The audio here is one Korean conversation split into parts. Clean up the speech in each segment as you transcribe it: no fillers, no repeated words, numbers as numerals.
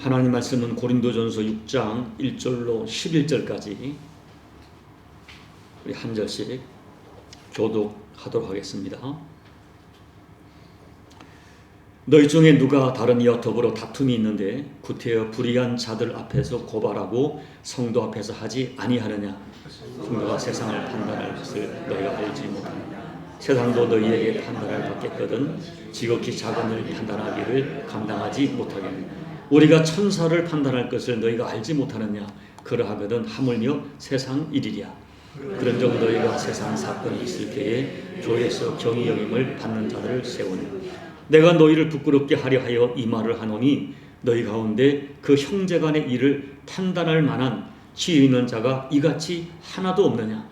하나님 말씀은 고린도전서 6장 1절로 11절까지 우리 한 절씩 교독하도록 하겠습니다. 너희 중에 누가 다른 이와 더불어 다툼이 있는데 구태여 불의한 자들 앞에서 고발하고 성도 앞에서 하지 아니하느냐? 성도가 세상을 판단할 것을 너희가 알지 못하느냐? 세상도 너희에게 판단을 받겠거든 지극히 작은 일 판단하기를 감당하지 못하겠느냐? 우리가 천사를 판단할 것을 너희가 알지 못하느냐? 그러하거든 하물며 세상 일이랴. 그런즉 너희가 세상 사건이 있을 때에 교회에서 경히 여김을 받는 자들을 세우니 내가 너희를 부끄럽게 하려 하여 이 말을 하노니 너희 가운데 그 형제간의 일을 판단할 만한 지혜 있는 자가 이같이 하나도 없느냐?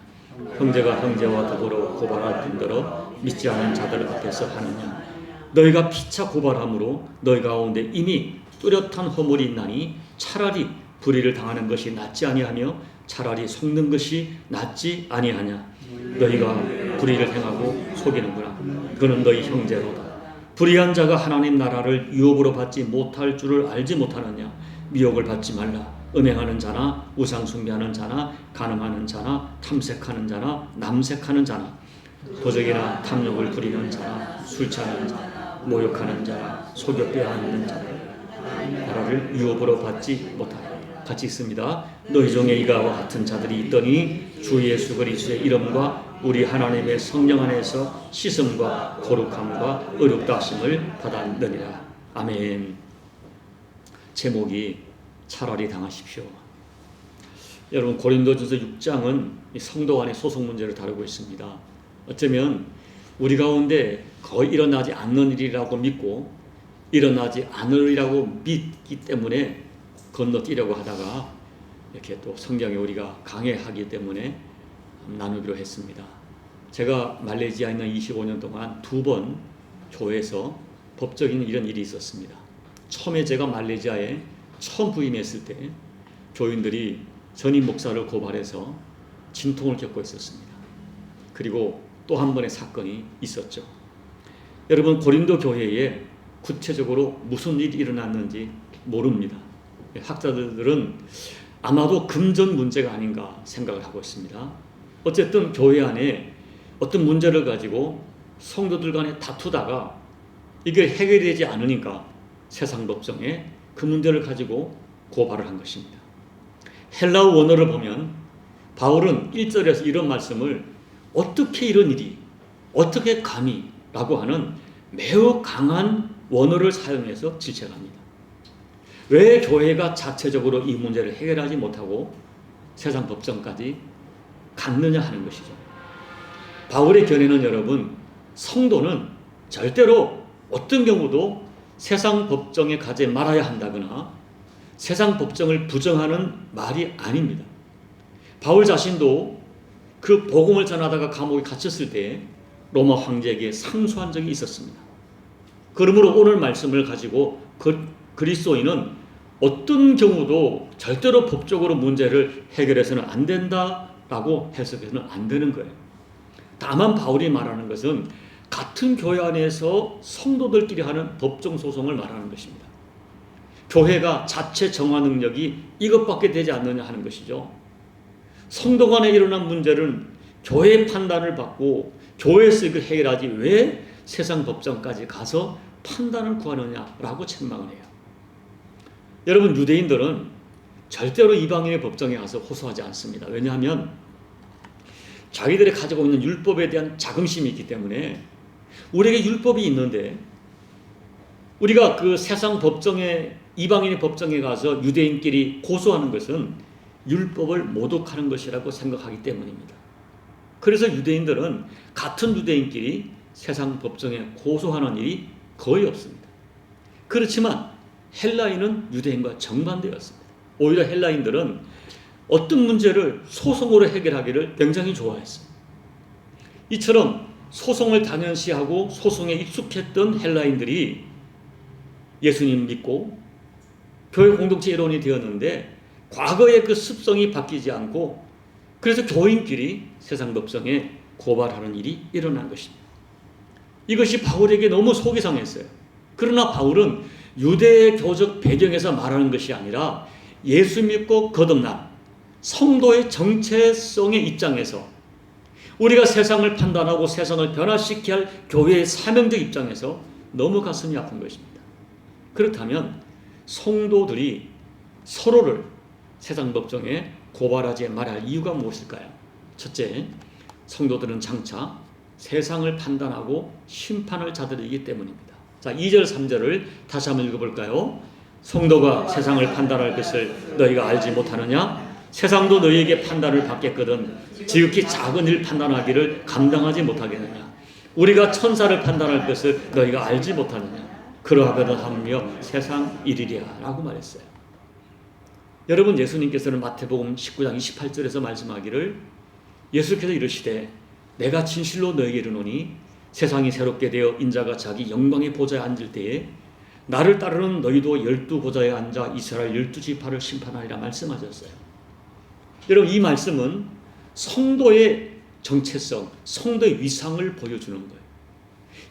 형제가 형제와 더불어 고발할 뿐더러 믿지 않은 자들 앞에서 하느냐? 너희가 피차 고발함으로 너희 가운데 이미 뚜렷한 허물이 있나니 차라리 불의를 당하는 것이 낫지 아니하며 차라리 속는 것이 낫지 아니하냐? 너희가 불의를 행하고 속이는구나. 그는 너희 형제로다. 불의한 자가 하나님 나라를 유업으로 받지 못할 줄을 알지 못하느냐? 미혹을 받지 말라. 음행하는 자나 우상 숭배하는 자나 간음하는 자나 탐색하는 자나 남색하는 자나 도적이나 탐욕을 부리는 자나 술 취하는 자나 모욕하는 자나 속여 빼앗는 자나 나라를 유업으로 받지 못하라. 같이 있습니다. 너희 중에 이와 같은 자들이 있더니 주 예수 그리스도의 이름과 우리 하나님의 성령 안에서 씻음과 거룩함과 의롭다 하심을 받았느니라. 아멘. 제목이 차라리 당하십시오. 여러분, 고린도전서 6장은 성도 간의 소송 문제를 다루고 있습니다. 어쩌면 우리 가운데 거의 일어나지 않는 일이라고 믿고 일어나지 않으리라고 믿기 때문에 건너뛰려고 하다가 이렇게 또 성경에 우리가 강해하기 때문에 나누기로 했습니다. 제가 말레이시아에 있는 25년 동안 2번 교회에서 법적인 이런 일이 있었습니다. 처음에 제가 말레이시아에 처음 부임했을 때 교인들이 전임 목사를 고발해서 진통을 겪고 있었습니다. 그리고 또 한 번의 사건이 있었죠. 여러분, 고린도 교회에 구체적으로 무슨 일이 일어났는지 모릅니다. 학자들은 아마도 금전 문제가 아닌가 생각을 하고 있습니다. 어쨌든 교회 안에 어떤 문제를 가지고 성도들 간에 다투다가 이게 해결되지 않으니까 세상 법정에 그 문제를 가지고 고발을 한 것입니다. 헬라어 원어를 보면 바울은 1절에서 이런 말씀을 어떻게 이런 일이 어떻게 감히 라고 하는 매우 강한 원어를 사용해서 질책합니다. 왜 교회가 자체적으로 이 문제를 해결하지 못하고 세상 법정까지 갔느냐 하는 것이죠. 바울의 견해는 여러분, 성도는 절대로 어떤 경우도 세상 법정에 가지 말아야 한다거나 세상 법정을 부정하는 말이 아닙니다. 바울 자신도 그 복음을 전하다가 감옥에 갇혔을 때 로마 황제에게 상소한 적이 있었습니다. 그러므로 오늘 말씀을 가지고 그리스도인은 어떤 경우도 절대로 법적으로 문제를 해결해서는 안 된다라고 해석해서는 안 되는 거예요. 다만 바울이 말하는 것은 같은 교회 안에서 성도들끼리 하는 법정 소송을 말하는 것입니다. 교회가 자체 정화 능력이 이것밖에 되지 않느냐 하는 것이죠. 성도 간에 일어난 문제를 교회의 판단을 받고 교회에서 이걸 해결하지 왜 세상 법정까지 가서 판단을 구하느냐라고 책망을 해요. 여러분, 유대인들은 절대로 이방인의 법정에 가서 호소하지 않습니다. 왜냐하면 자기들이 가지고 있는 율법에 대한 자긍심이 있기 때문에 우리에게 율법이 있는데 우리가 그 세상 법정에 이방인의 법정에 가서 유대인끼리 고소하는 것은 율법을 모독하는 것이라고 생각하기 때문입니다. 그래서 유대인들은 같은 유대인끼리 세상 법정에 고소하는 일이 거의 없습니다. 그렇지만 헬라인은 유대인과 정반대였습니다. 오히려 헬라인들은 어떤 문제를 소송으로 해결하기를 굉장히 좋아했습니다. 이처럼 소송을 당연시하고 소송에 익숙했던 헬라인들이 예수님 믿고 교회 공동체 일원이 되었는데 과거의 그 습성이 바뀌지 않고 그래서 교인끼리 세상 법정에 고발하는 일이 일어난 것입니다. 이것이 바울에게 너무 속이 상했어요. 그러나 바울은 유대 교적 배경에서 말하는 것이 아니라 예수 믿고 거듭난 성도의 정체성의 입장에서 우리가 세상을 판단하고 세상을 변화시켜야 할 교회의 사명적 입장에서 너무 가슴이 아픈 것입니다. 그렇다면 성도들이 서로를 세상 법정에 고발하지 말아야 할 이유가 무엇일까요? 첫째, 성도들은 장차 세상을 판단하고 심판할 자들이기 때문입니다. 자, 2절 3절을 다시 한번 읽어볼까요? 성도가 세상을 판단할 것을 너희가 알지 못하느냐? 세상도 너희에게 판단을 받겠거든 지극히 작은 일 판단하기를 감당하지 못하겠느냐? 우리가 천사를 판단할 것을 너희가 알지 못하느냐? 그러하거든 하며 세상 일이랴 라고 말했어요. 여러분, 예수님께서는 마태복음 19장 28절에서 말씀하기를 예수께서 이르시되 내가 진실로 너희에게 이르노니 세상이 새롭게 되어 인자가 자기 영광의 보좌에 앉을 때에 나를 따르는 너희도 12보좌에 앉아 이스라엘 12지파를 심판하리라 말씀하셨어요. 여러분, 이 말씀은 성도의 정체성, 성도의 위상을 보여주는 거예요.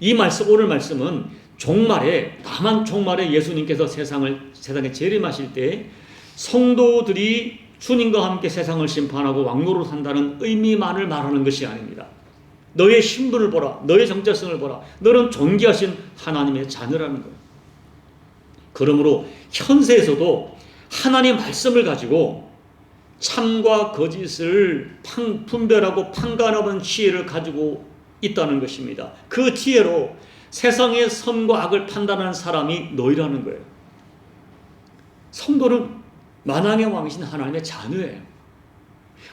이 말씀, 오늘 말씀은 종말에, 다만 종말에 예수님께서 세상에 재림하실 때 성도들이 주님과 함께 세상을 심판하고 왕노로 산다는 의미만을 말하는 것이 아닙니다. 너의 신분을 보라, 너의 정체성을 보라, 너는 존귀하신 하나님의 자녀라는 거예요. 그러므로 현세에서도 하나님의 말씀을 가지고 참과 거짓을 분별하고 판단하는 지혜를 가지고 있다는 것입니다. 그 지혜로 세상의 선과 악을 판단하는 사람이 너희라는 거예요. 성도는 만왕의 왕이신 하나님의 자녀예요.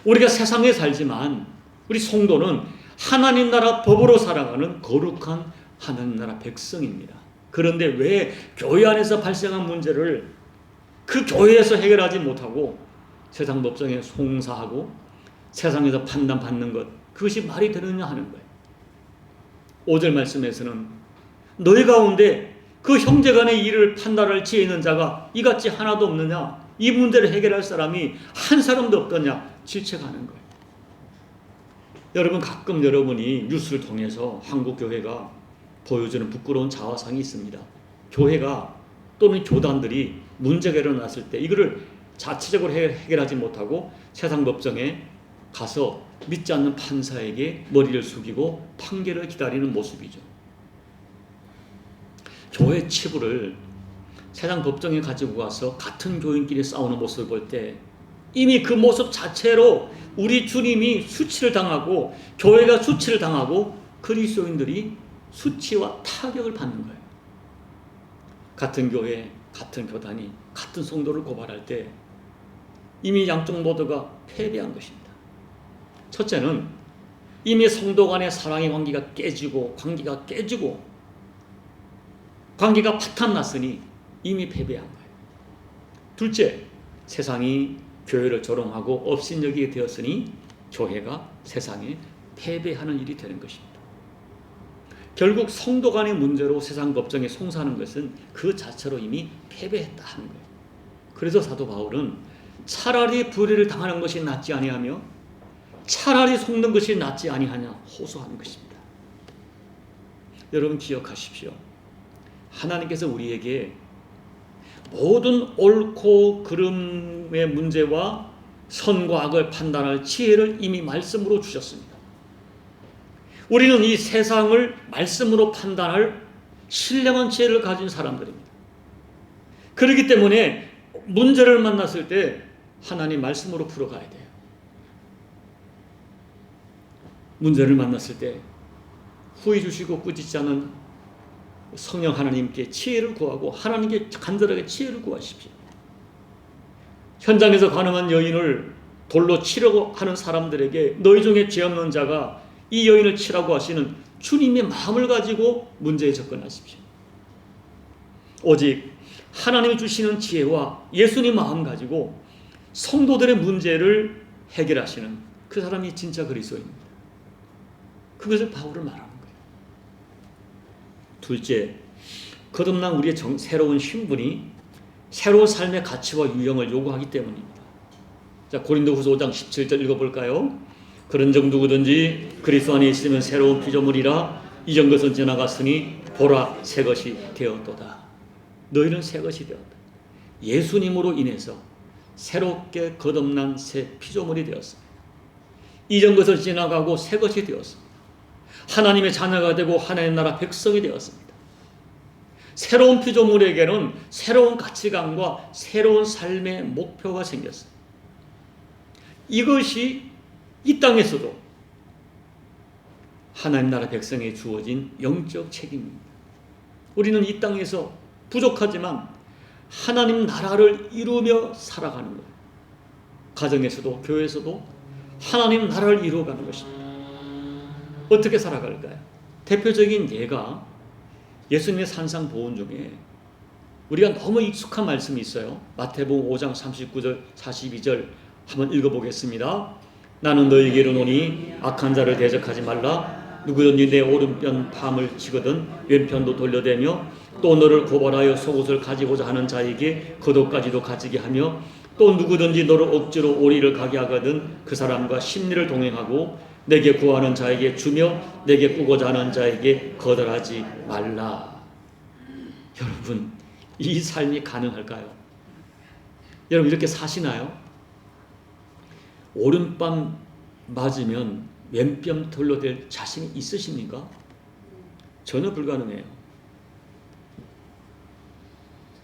우리가 세상에 살지만 우리 성도는 하나님 나라 법으로 살아가는 거룩한 하나님 나라 백성입니다. 그런데 왜 교회 안에서 발생한 문제를 그 교회에서 해결하지 못하고 세상 법정에 송사하고 세상에서 판단받는 것, 그것이 말이 되느냐 하는 거예요. 5절 말씀에서는 너희 가운데 그 형제간의 일을 판단할 지혜 있는 자가 이같이 하나도 없느냐? 이 문제를 해결할 사람이 한 사람도 없더냐? 질책하는 거예요. 여러분, 가끔 여러분이 뉴스를 통해서 한국 교회가 보여주는 부끄러운 자화상이 있습니다. 교회가 또는 교단들이 문제가 일어났을 때 이거를 자체적으로 해결하지 못하고 세상 법정에 가서 믿지 않는 판사에게 머리를 숙이고 판결을 기다리는 모습이죠. 교회 치부를 세상 법정에 가지고 가서 같은 교인끼리 싸우는 모습을 볼 때 이미 그 모습 자체로 우리 주님이 수치를 당하고 교회가 수치를 당하고 그리스도인들이 수치와 타격을 받는 거예요. 같은 교회, 같은 교단이 같은 성도를 고발할 때 이미 양쪽 모두가 패배한 것입니다. 첫째는 이미 성도 간의 사랑의 관계가 깨지고 관계가 파탄났으니 이미 패배한 거예요. 둘째, 세상이 교회를 조롱하고 업신여기게 되었으니 교회가 세상에 패배하는 일이 되는 것입니다. 결국 성도 간의 문제로 세상 법정에 송사하는 것은 그 자체로 이미 패배했다 하는 거예요. 그래서 사도 바울은 차라리 불의를 당하는 것이 낫지 아니하며 차라리 속는 것이 낫지 아니하냐 호소하는 것입니다. 여러분, 기억하십시오. 하나님께서 우리에게 모든 옳고 그름의 문제와 선과 악을 판단할 지혜를 이미 말씀으로 주셨습니다. 우리는 이 세상을 말씀으로 판단할 신령한 지혜를 가진 사람들입니다. 그렇기 때문에 문제를 만났을 때 하나님 말씀으로 풀어가야 돼요. 문제를 만났을 때 후회 주시고 꾸짖지 않은 성령 하나님께 지혜를 구하고 하나님께 간절하게 지혜를 구하십시오. 현장에서 가늠한 여인을 돌로 치려고 하는 사람들에게 너희 중에 죄 없는 자가 이 여인을 치라고 하시는 주님의 마음을 가지고 문제에 접근하십시오. 오직 하나님이 주시는 지혜와 예수님 마음 가지고 성도들의 문제를 해결하시는 그 사람이 진짜 그리스도입니다. 그것을 바울은 말하는 거예요. 둘째, 거듭난 우리의 새로운 신분이 새로운 삶의 가치와 유형을 요구하기 때문입니다. 자, 고린도후서 5장 17절 읽어볼까요? 그런즉 누구든지 그리스도 안에 있으면 새로운 피조물이라 이전 것은 지나갔으니 보라 새 것이 되었도다. 너희는 새 것이 되었다. 예수님으로 인해서 새롭게 거듭난 새 피조물이 되었습니다. 이전 것을 지나가고 새 것이 되었습니다. 하나님의 자녀가 되고 하나님의 나라 백성이 되었습니다. 새로운 피조물에게는 새로운 가치관과 새로운 삶의 목표가 생겼습니다. 이것이 이 땅에서도 하나님 나라 백성에 주어진 영적 책임입니다. 우리는 이 땅에서 부족하지만 하나님 나라를 이루며 살아가는 거예요. 가정에서도 교회에서도 하나님 나라를 이루어가는 것입니다. 어떻게 살아갈까요? 대표적인 예가 예수님의 산상보훈 중에 우리가 너무 익숙한 말씀이 있어요. 마태복음 5장 39절 42절 한번 읽어보겠습니다. 나는 너희에게 이르노니 악한 자를 대적하지 말라. 누구든지 내 오른편 팜을 치거든 왼편도 돌려대며 또 너를 고발하여 속옷을 가지고자 하는 자에게 겉옷까지도 가지게 하며 또 누구든지 너를 억지로 오리를 가게 하거든 그 사람과 심리를 동행하고 내게 구하는 자에게 주며 내게 꾸고자 하는 자에게 거절하지 말라. 여러분, 이 삶이 가능할까요? 여러분 이렇게 사시나요? 오른밤 맞으면 왼뺨 돌려댈 자신이 있으십니까? 전혀 불가능해요.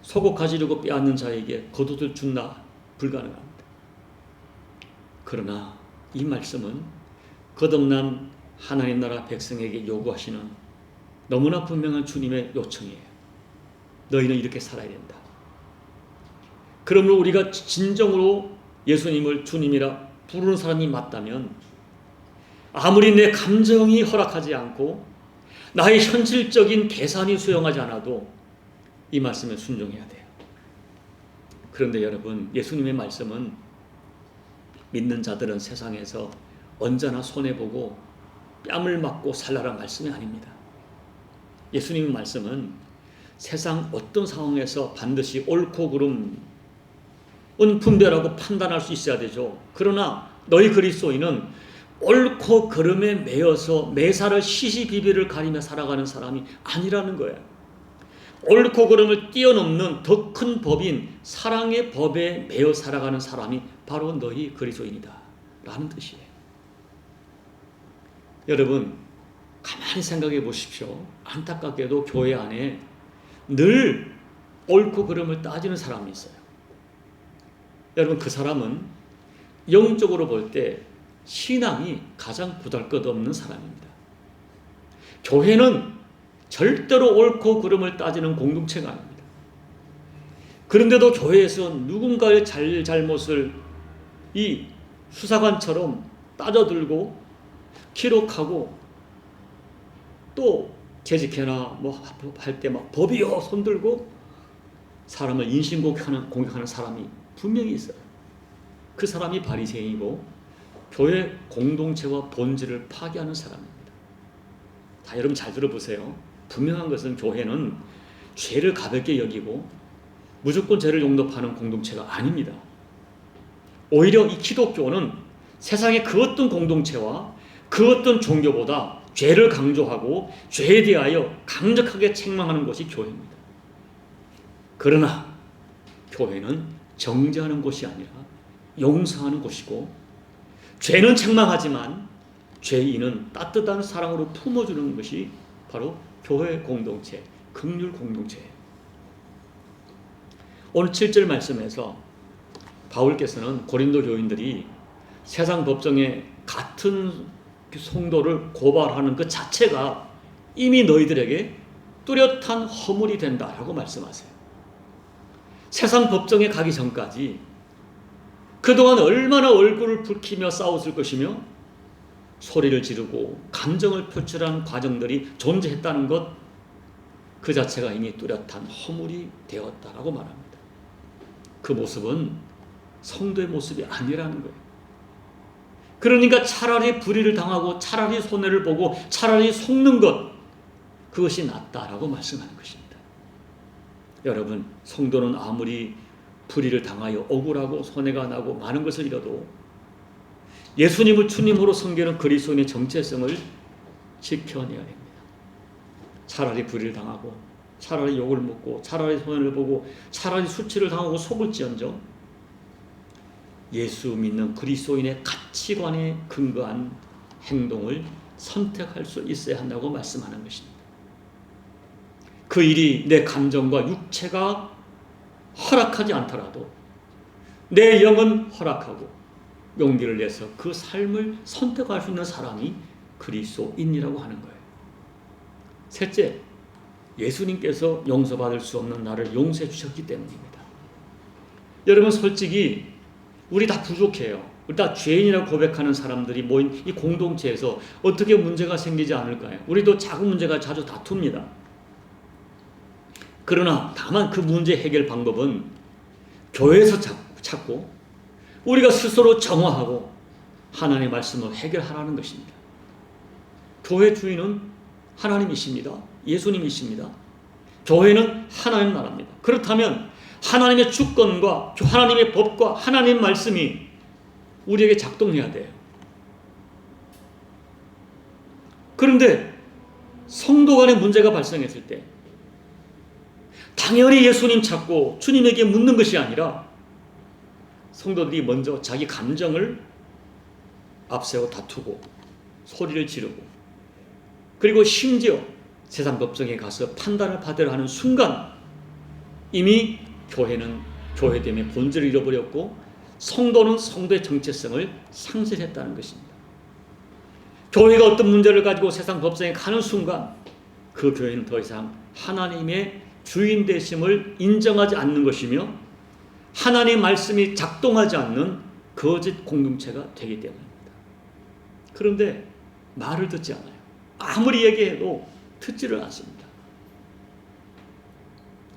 속옷 가지려고 빼앗는 자에게 겉옷을 준다? 불가능합니다. 그러나 이 말씀은 거듭난 하나님 나라 백성에게 요구하시는 너무나 분명한 주님의 요청이에요. 너희는 이렇게 살아야 된다. 그러므로 우리가 진정으로 예수님을 주님이라 부르는 사람이 맞다면 아무리 내 감정이 허락하지 않고 나의 현실적인 계산이 수용하지 않아도 이 말씀에 순종해야 돼요. 그런데 여러분, 예수님의 말씀은 믿는 자들은 세상에서 언제나 손해보고 뺨을 맞고 살라란 말씀이 아닙니다. 예수님의 말씀은 세상 어떤 상황에서 반드시 옳고 그름은 분별하고 판단할 수 있어야 되죠. 그러나 너희 그리스도인은 옳고 그름에 매여서 매사를 시시비비를 가리며 살아가는 사람이 아니라는 거예요. 옳고 그름을 뛰어넘는 더 큰 법인 사랑의 법에 매여 살아가는 사람이 바로 너희 그리스도인이다 라는 뜻이에요. 여러분 가만히 생각해 보십시오. 안타깝게도 교회 안에 늘 옳고 그름을 따지는 사람이 있어요. 여러분 그 사람은 영적으로 볼 때 신앙이 가장 보잘것없는 사람입니다. 교회는 절대로 옳고 그름을 따지는 공동체가 아닙니다. 그런데도 교회에서 누군가의 잘못을 이 수사관처럼 따져들고 기록하고 또 재직해나 뭐 할 때 막 법이요 손들고 사람을 인신공격하는 사람이 분명히 있어요. 그 사람이 바리새인이고 교회 공동체와 본질을 파괴하는 사람입니다. 자, 여러분 잘 들어보세요. 분명한 것은 교회는 죄를 가볍게 여기고 무조건 죄를 용납하는 공동체가 아닙니다. 오히려 이 기독교는 세상의 그 어떤 공동체와 그 어떤 종교보다 죄를 강조하고 죄에 대하여 강력하게 책망하는 것이 교회입니다. 그러나 교회는 정죄하는 곳이 아니라 용서하는 곳이고 죄는 책망하지만 죄인은 따뜻한 사랑으로 품어주는 것이 바로 교회 공동체, 긍휼 공동체예요. 오늘 7절 말씀에서 바울께서는 고린도 교인들이 세상 법정에 같은 성도를 고발하는 그 자체가 이미 너희들에게 뚜렷한 허물이 된다라고 말씀하세요. 세상 법정에 가기 전까지 그동안 얼마나 얼굴을 붉히며 싸웠을 것이며 소리를 지르고 감정을 표출한 과정들이 존재했다는 것, 그 자체가 이미 뚜렷한 허물이 되었다라고 말합니다. 그 모습은 성도의 모습이 아니라는 거예요. 그러니까 차라리 불의를 당하고 차라리 손해를 보고 차라리 속는 것, 그것이 낫다라고 말씀하는 것입니다. 여러분, 성도는 아무리 불의를 당하여 억울하고 손해가 나고 많은 것을 잃어도 예수님을 주님으로 섬기는 그리스도인의 정체성을 지켜내야 됩니다. 차라리 불의를 당하고 차라리 욕을 먹고 차라리 손해를 보고 차라리 수치를 당하고 속을지언정 예수 믿는 그리스도인의 가치관에 근거한 행동을 선택할 수 있어야 한다고 말씀하는 것입니다. 그 일이 내 감정과 육체가 허락하지 않더라도 내 영은 허락하고 용기를 내서 그 삶을 선택할 수 있는 사람이 그리스도인이라고 하는 거예요. 셋째, 예수님께서 용서받을 수 없는 나를 용서해 주셨기 때문입니다. 여러분, 솔직히 우리 다 부족해요. 우리 다 죄인이라고 고백하는 사람들이 모인 이 공동체에서 어떻게 문제가 생기지 않을까요? 우리도 작은 문제가 자주 다툽니다. 그러나 다만 그 문제 해결 방법은 교회에서 찾고 우리가 스스로 정화하고 하나님의 말씀으로 해결하라는 것입니다. 교회 주인은 하나님이십니다. 예수님이십니다. 교회는 하나님 나라입니다. 그렇다면 하나님의 주권과 하나님의 법과 하나님의 말씀이 우리에게 작동해야 돼요. 그런데 성도 간에 문제가 발생했을 때 당연히 예수님 찾고 주님에게 묻는 것이 아니라 성도들이 먼저 자기 감정을 앞세워 다투고 소리를 지르고 그리고 심지어 세상 법정에 가서 판단을 받으려 하는 순간 이미 교회는 교회됨의 본질을 잃어버렸고 성도는 성도의 정체성을 상실했다는 것입니다. 교회가 어떤 문제를 가지고 세상 법정에 가는 순간 그 교회는 더 이상 하나님의 주인 되심을 인정하지 않는 것이며 하나님의 말씀이 작동하지 않는 거짓 공동체가 되기 때문입니다. 그런데 말을 듣지 않아요. 아무리 얘기해도 듣지를 않습니다.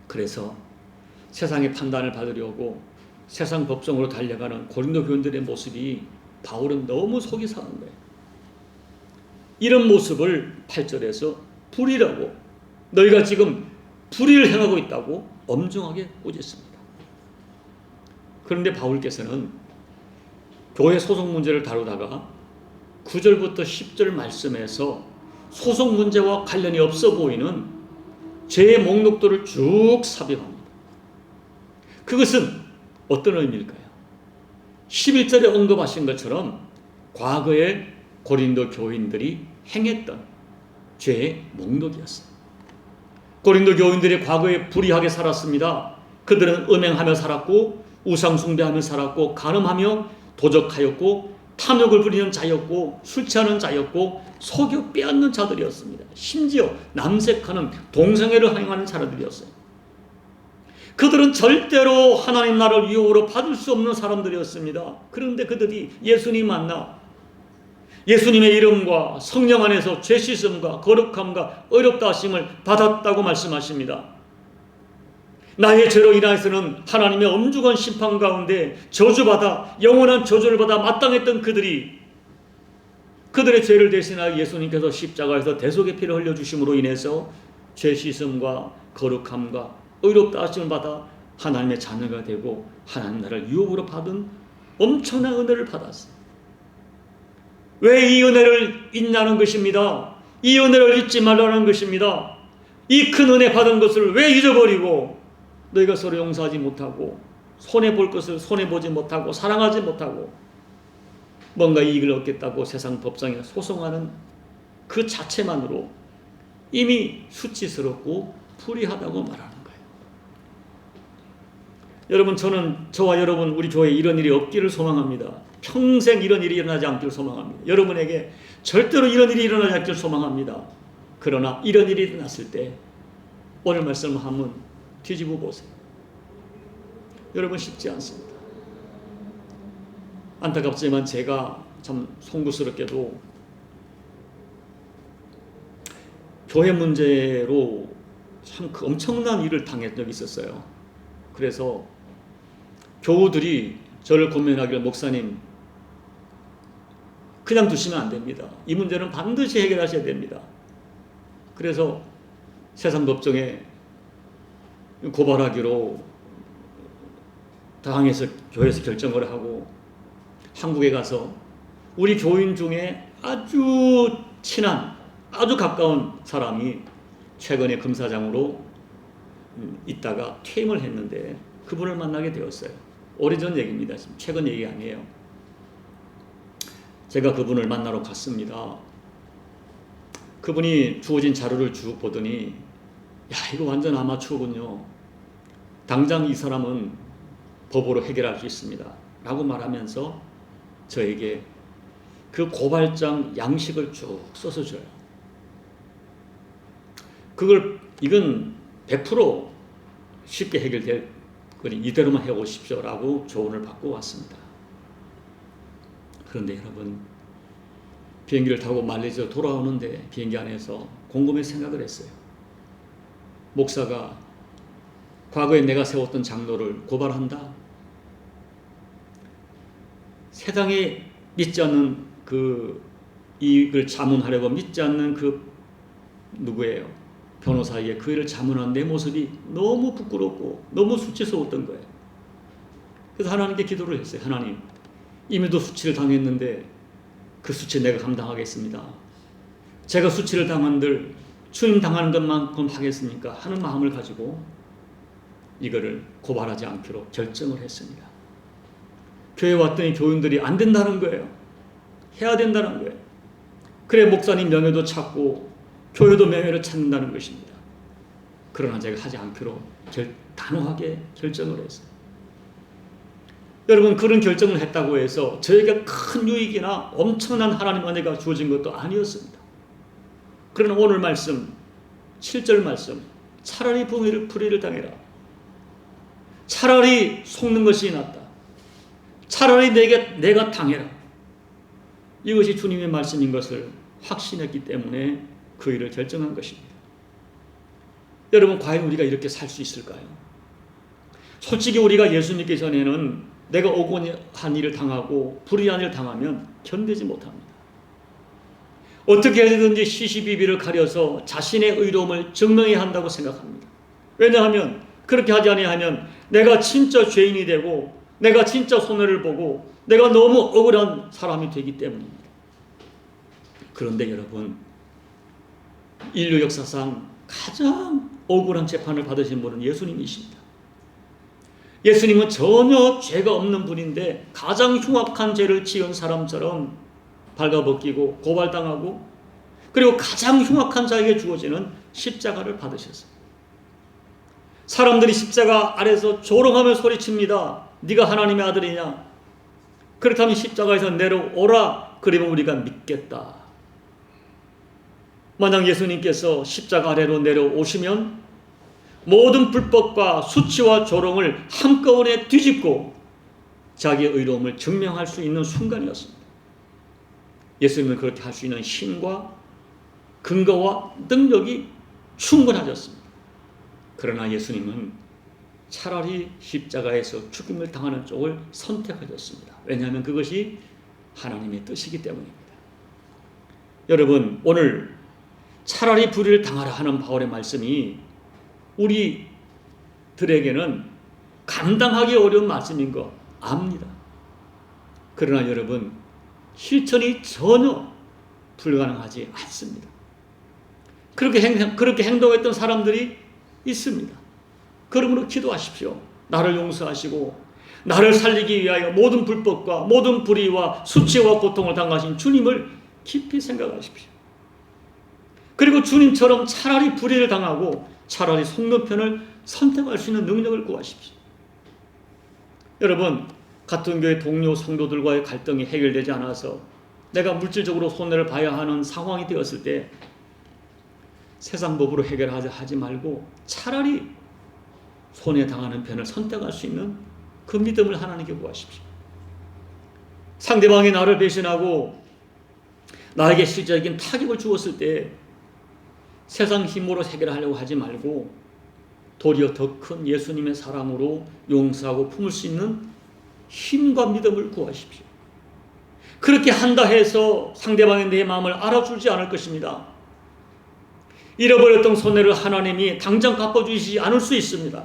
그래서 세상의 판단을 받으려고 세상 법정으로 달려가는 고린도 교인들의 모습이 바울은 너무 속이 상한 거예요. 이런 모습을 8절에서 불의라고, 너희가 지금 불의를 행하고 있다고 엄중하게 꾸짖습니다. 그런데 바울께서는 교회 소속 문제를 다루다가 9절부터 10절 말씀에서 소속 문제와 관련이 없어 보이는 죄의 목록들을 쭉 삽입합니다. 그것은 어떤 의미일까요? 11절에 언급하신 것처럼 과거에 고린도 교인들이 행했던 죄의 목록이었어요. 고린도 교인들이 과거에 불의하게 살았습니다. 그들은 음행하며 살았고 우상 숭배하며 살았고 간음하며 도적하였고 탐욕을 부리는 자였고 술 취하는 자였고 속여 빼앗는 자들이었습니다. 심지어 남색하는 동성애를 행하는 자들이었어요. 그들은 절대로 하나님 나라를 유혹으로 받을 수 없는 사람들이었습니다. 그런데 그들이 예수님 만나 예수님의 이름과 성령 안에서 죄 씻음과 거룩함과 의롭다 하심을 받았다고 말씀하십니다. 나의 죄로 인하여서는 하나님의 엄중한 심판 가운데 저주받아 영원한 저주를 받아 마땅했던 그들의 죄를 대신하여 예수님께서 십자가에서 대속의 피를 흘려주심으로 인해서 죄 씻음과 거룩함과 의롭다 하심을 받아 하나님의 자녀가 되고 하나님 나라를 유업으로 받은 엄청난 은혜를 받았어요. 왜 이 은혜를 잊냐는 것입니다. 이 은혜를 잊지 말라는 것입니다. 이 큰 은혜 받은 것을 왜 잊어버리고 너희가 서로 용서하지 못하고 손해볼 것을 손해보지 못하고 사랑하지 못하고 뭔가 이익을 얻겠다고 세상 법정에 소송하는 그 자체만으로 이미 수치스럽고 불의하다고 말하는 거예요. 여러분, 저와 여러분 우리 교회에 이런 일이 없기를 소망합니다. 평생 이런 일이 일어나지 않기를 소망합니다. 여러분에게 절대로 이런 일이 일어나지 않기를 소망합니다. 그러나 이런 일이 일어났을 때 오늘 말씀을 한번 뒤집어 보세요. 여러분, 쉽지 않습니다. 안타깝지만 제가 참 송구스럽게도 교회 문제로 참 엄청난 일을 당한 적이 있었어요. 그래서 교우들이 저를 권면하기를, 목사님 그냥 두시면 안 됩니다. 이 문제는 반드시 해결하셔야 됩니다. 그래서 세상 법정에 고발하기로 당에서 교회에서 결정을 하고 한국에 가서 우리 교인 중에 아주 친한 아주 가까운 사람이 최근에 검사장으로 있다가 퇴임을 했는데 그분을 만나게 되었어요. 오래전 얘기입니다. 지금 최근 얘기 아니에요. 제가 그분을 만나러 갔습니다. 그분이 주어진 자료를 쭉 보더니 야, 이거 완전 아마추어군요. 당장 이 사람은 법으로 해결할 수 있습니다. 라고 말하면서 저에게 그 고발장 양식을 쭉 써서 줘요. 이건 100% 쉽게 해결될 거니 이대로만 해오십시오 라고 조언을 받고 왔습니다. 그런데 여러분, 비행기를 타고 말레이시아 돌아오는데 비행기 안에서 곰곰이 생각을 했어요. 목사가 과거에 내가 세웠던 장로를 고발한다? 세상에 믿지 않는 그 이익을 자문하려고 믿지 않는 그 누구예요? 변호사에게 그 일을 자문한 내 모습이 너무 부끄럽고 너무 수치스러웠던 거예요. 그래서 하나님께 기도를 했어요. 하나님, 이미도 수치를 당했는데 그 수치 내가 감당하겠습니다. 제가 수치를 당한들 주님 당하는 것만큼 하겠습니까? 하는 마음을 가지고 이거를 고발하지 않기로 결정을 했습니다. 교회에 왔더니 교인들이 안 된다는 거예요. 해야 된다는 거예요. 그래 목사님 명예도 찾고 교회도 명예를 찾는다는 것입니다. 그러나 제가 하지 않기로 단호하게 결정을 했어요. 여러분, 그런 결정을 했다고 해서 저에게 큰 유익이나 엄청난 하나님 은혜가 주어진 것도 아니었습니다. 그러나 오늘 말씀 7절 말씀, 차라리 불의를 당해라. 차라리 속는 것이 낫다. 차라리 내가 당해라. 이것이 주님의 말씀인 것을 확신했기 때문에 그 일을 결정한 것입니다. 여러분, 과연 우리가 이렇게 살 수 있을까요? 솔직히 우리가 예수 믿기 전에는 내가 억울한 일을 당하고 불의한 일을 당하면 견디지 못합니다. 어떻게 해서든지 시시비비를 가려서 자신의 의로움을 증명해야 한다고 생각합니다. 왜냐하면 그렇게 하지 아니하면 내가 진짜 죄인이 되고 내가 진짜 손해를 보고 내가 너무 억울한 사람이 되기 때문입니다. 그런데 여러분, 인류 역사상 가장 억울한 재판을 받으신 분은 예수님이십니다. 예수님은 전혀 죄가 없는 분인데 가장 흉악한 죄를 지은 사람처럼 발가벗기고 고발당하고 그리고 가장 흉악한 자에게 주어지는 십자가를 받으셨어요. 사람들이 십자가 아래서 조롱하며 소리칩니다. 네가 하나님의 아들이냐? 그렇다면 십자가에서 내려오라. 그러면 우리가 믿겠다. 만약 예수님께서 십자가 아래로 내려오시면 모든 불법과 수치와 조롱을 한꺼번에 뒤집고 자기의 의로움을 증명할 수 있는 순간이었습니다. 예수님은 그렇게 할 수 있는 힘과 근거와 능력이 충분하셨습니다. 그러나 예수님은 차라리 십자가에서 죽임을 당하는 쪽을 선택하셨습니다. 왜냐하면 그것이 하나님의 뜻이기 때문입니다. 여러분, 오늘 차라리 불의를 당하라 하는 바울의 말씀이 우리들에게는 감당하기 어려운 말씀인 거 압니다. 그러나 여러분, 실천이 전혀 불가능하지 않습니다. 그렇게 행동했던 사람들이 있습니다. 그러므로 기도하십시오. 나를 용서하시고 나를 살리기 위하여 모든 불법과 모든 불의와 수치와 고통을 당하신 주님을 깊이 생각하십시오. 그리고 주님처럼 차라리 불의를 당하고 차라리 속는 편을 선택할 수 있는 능력을 구하십시오. 여러분, 같은 교회 동료 성도들과의 갈등이 해결되지 않아서 내가 물질적으로 손해를 봐야 하는 상황이 되었을 때 세상 법으로 해결하지 말고 차라리 손해당하는 편을 선택할 수 있는 그 믿음을 하나님께 구하십시오. 상대방이 나를 배신하고 나에게 실질적인 타격을 주었을 때 세상 힘으로 해결하려고 하지 말고 도리어 더 큰 예수님의 사랑으로 용서하고 품을 수 있는 힘과 믿음을 구하십시오. 그렇게 한다 해서 상대방의 내 마음을 알아주지 않을 것입니다. 잃어버렸던 손해를 하나님이 당장 갚아주시지 않을 수 있습니다.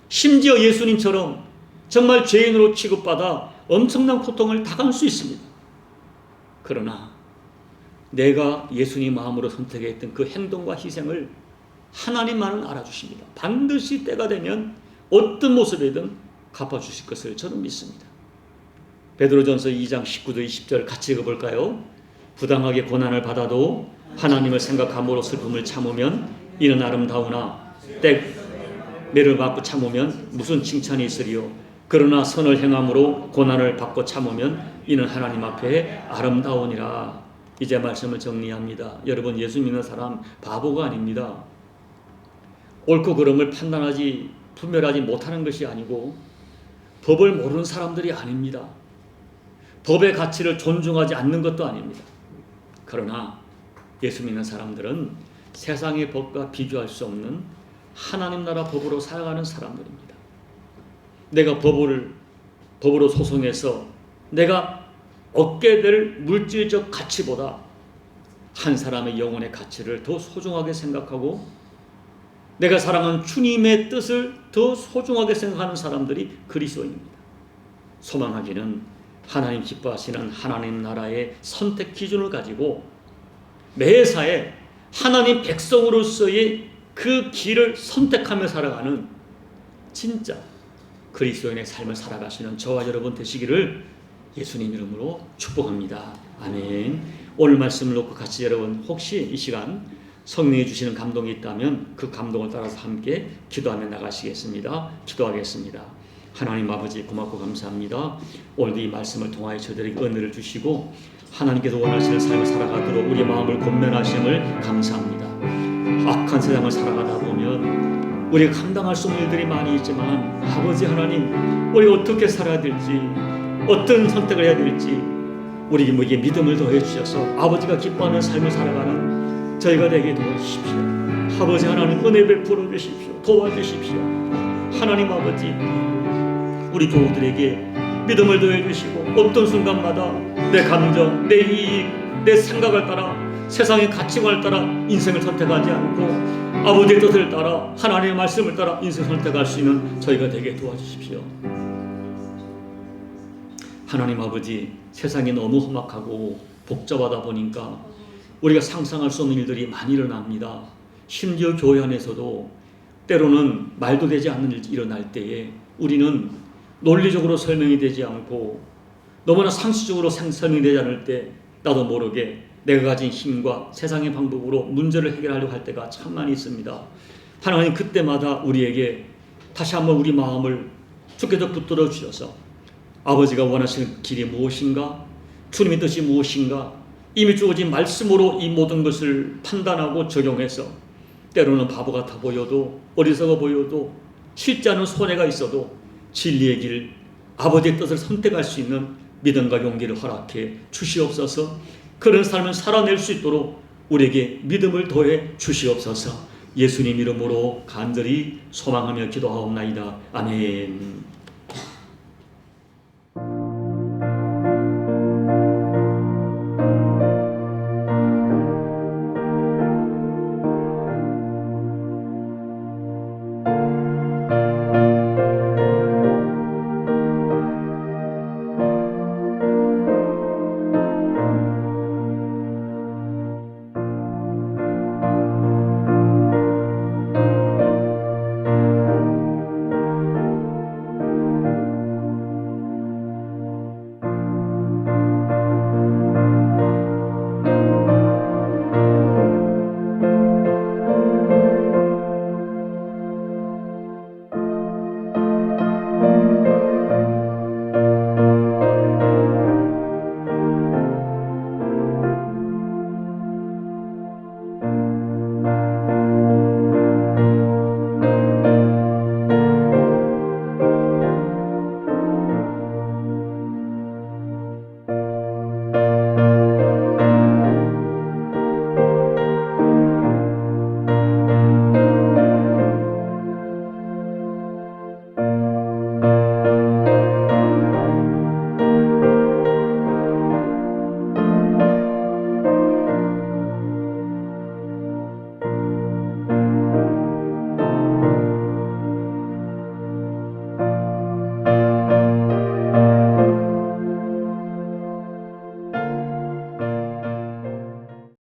심지어 예수님처럼 정말 죄인으로 취급받아 엄청난 고통을 당할 수 있습니다. 그러나 내가 예수님 마음으로 선택했던 그 행동과 희생을 하나님만은 알아주십니다. 반드시 때가 되면 어떤 모습이든 갚아주실 것을 저는 믿습니다. 베드로전서 2장 19절 20절 같이 읽어볼까요? 부당하게 고난을 받아도 하나님을 생각함으로 슬픔을 참으면 이는 아름다우나 때매를 맞고 참으면 무슨 칭찬이 있으리요. 그러나 선을 행함으로 고난을 받고 참으면 이는 하나님 앞에 아름다우니라. 이제 말씀을 정리합니다. 여러분, 예수 믿는 사람 바보가 아닙니다. 옳고 그름을 판단하지 분별하지 못하는 것이 아니고 법을 모르는 사람들이 아닙니다. 법의 가치를 존중하지 않는 것도 아닙니다. 그러나 예수 믿는 사람들은 세상의 법과 비교할 수 없는 하나님 나라 법으로 살아가는 사람들입니다. 내가 법으로 소송해서 내가 얻게 될 물질적 가치보다 한 사람의 영혼의 가치를 더 소중하게 생각하고 내가 사랑하는 주님의 뜻을 더 소중하게 생각하는 사람들이 그리스도인입니다. 소망하기는 하나님 기뻐하시는 하나님 나라의 선택 기준을 가지고 매사에 하나님 백성으로서의 그 길을 선택하며 살아가는 진짜 그리스도인의 삶을 살아가시는 저와 여러분 되시기를 예수님 이름으로 축복합니다. 아멘. 오늘 말씀을 놓고 같이 여러분 혹시 이 시간 성령이 주시는 감동이 있다면 그 감동을 따라서 함께 기도하며 나가시겠습니다. 기도하겠습니다. 하나님 아버지 고맙고 감사합니다. 오늘도 이 말씀을 통하여 저들에게 은혜를 주시고 하나님께서 원하시는 삶을 살아가도록 우리의 마음을 권면하심을 감사합니다. 악한 세상을 살아가다 보면 우리가 감당할 수 없는 일들이 많이 있지만 아버지 하나님, 우리가 어떻게 살아야 될지, 어떤 선택을 해야 될지 우리에게 믿음을 더해 주셔서 아버지가 기뻐하는 삶을 살아가는 저희가 되게 도와주십시오. 아버지 하나님 은혜 베풀어 주십시오. 도와주십시오. 하나님 아버지, 우리 교우들에게 믿음을 더해 주시고 어떤 순간마다 내 감정, 내 이익, 내 생각을 따라 세상의 가치관을 따라 인생을 선택하지 않고 아버지의 뜻을 따라 하나님의 말씀을 따라 인생을 선택할 수 있는 저희가 되게 도와주십시오. 하나님 아버지, 세상이 너무 험악하고 복잡하다 보니까 우리가 상상할 수 없는 일들이 많이 일어납니다. 심지어 교회 안에서도 때로는 말도 되지 않는 일이 일어날 때에 우리는 논리적으로 설명이 되지 않고 너무나 상식적으로 설명이 되지 않을 때 나도 모르게 내가 가진 힘과 세상의 방법으로 문제를 해결하려고 할 때가 참 많이 있습니다. 하나님 그때마다 우리에게 다시 한번 우리 마음을 주께서 붙들어 주셔서 아버지가 원하시는 길이 무엇인가, 주님의 뜻이 무엇인가 이미 주어진 말씀으로 이 모든 것을 판단하고 적용해서 때로는 바보 같아 보여도 어리석어 보여도 쉽지 않은 손해가 있어도 진리의 길, 아버지의 뜻을 선택할 수 있는 믿음과 용기를 허락해 주시옵소서. 그런 삶을 살아낼 수 있도록 우리에게 믿음을 더해 주시옵소서. 예수님 이름으로 간절히 소망하며 기도하옵나이다. 아멘.